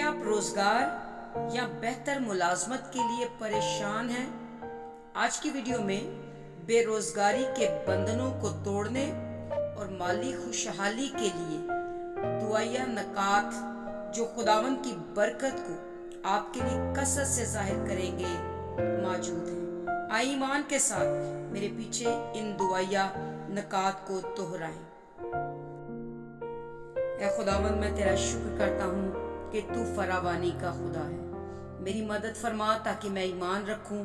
کیا آپ روزگار یا بہتر ملازمت کے لیے پریشان ہیں؟ آج کی ویڈیو میں بے روزگاری کے بندھنوں کو توڑنے اور مالی خوشحالی کے لیے دعائیہ نکات جو خداوند کی برکت کو آپ کے لیے کثرت سے ظاہر کریں گے موجود ہیں۔ آئیے ایمان کے ساتھ میرے پیچھے ان دعائیہ نکات کو دہرائیں۔ اے خداوند، میں تیرا شکر کرتا ہوں کہ تو فراوانی کا خدا ہے۔ میری مدد فرما تاکہ میں ایمان رکھوں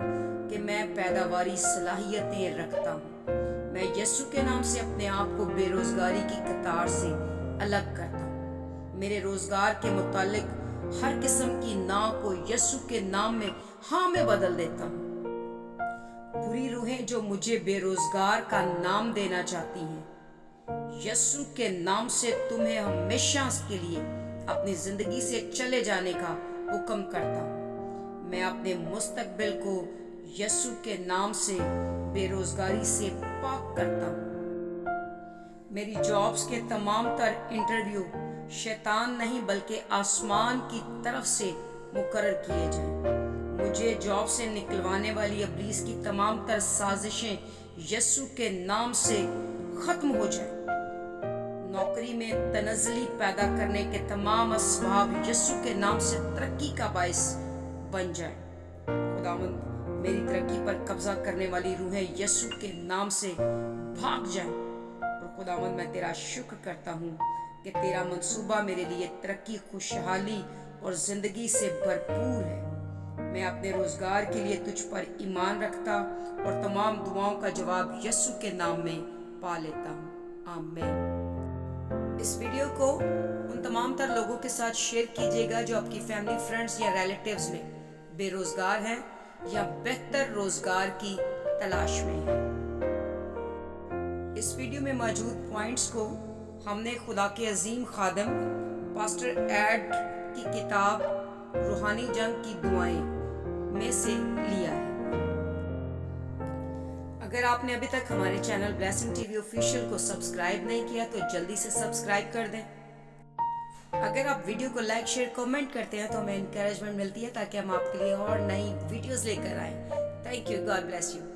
کہ میں پیداواری صلاحیتیں رکھتا ہوں۔ میں یسوع کے نام سے اپنے آپ کو بے روزگاری کی قطار سے الگ کرتا ہوں۔ میرے روزگار کے متعلق ہر قسم کی نا کو یسوع کے نام میں ہاں میں بدل دیتا ہوں۔ بری روحیں جو مجھے بے روزگار کا نام دینا چاہتی ہیں، یسوع کے نام سے تمہیں ہمیشہ کے لیے اپنی زندگی سے چلے جانے کا حکم کرتا ہوں۔ میں اپنے مستقبل کو یسوع کے نام سے بے روزگاری سے پاک کرتا ہوں۔ میری جابز کے تمام تر انٹرویو شیطان نہیں بلکہ آسمان کی طرف سے مقرر کیے جائیں۔ مجھے جاب سے نکلوانے والی ابلیس کی تمام تر سازشیں یسوع کے نام سے ختم ہو جائیں۔ نوکری میں تنزلی پیدا کرنے کے تمام اسباب یسوع کے نام سے ترقی کا باعث بن جائیں۔ خداوند، میری ترقی پر قبضہ کرنے والی روحیں یسوع کے نام سے بھاگ جائیں۔ اور خداوند، میں تیرا شکر کرتا ہوں کہ تیرا منصوبہ میرے لیے ترقی، خوشحالی اور زندگی سے بھرپور ہے۔ میں اپنے روزگار کے لیے تجھ پر ایمان رکھتا اور تمام دعاؤں کا جواب یسوع کے نام میں پا لیتا ہوں۔ آمین۔ اس ویڈیو کو ان تمام تر لوگوں کے ساتھ شیئر کیجیے گا جو آپ کی فیملی، فرینڈز یا ریلیٹیوز میں بے روزگار ہیں یا بہتر روزگار کی تلاش میں ہیں۔ اس ویڈیو میں موجود پوائنٹس کو ہم نے خدا کے عظیم خادم پاسٹر ایڈ کی کتاب روحانی جنگ کی دعائیں میں سے لیا ہے۔ اگر آپ نے ابھی تک ہمارے channel blessing T V official کو سبسکرائب نہیں کیا تو جلدی سے سبسکرائب کر دیں۔ اگر آپ ویڈیو کو لائک، شیئر، کومنٹ کرتے ہیں تو ہمیں انکریجمنٹ ملتی ہے تاکہ ہم آپ کے لیے اور نئی ویڈیوز لے کر آئیں۔ Thank you, God bless you.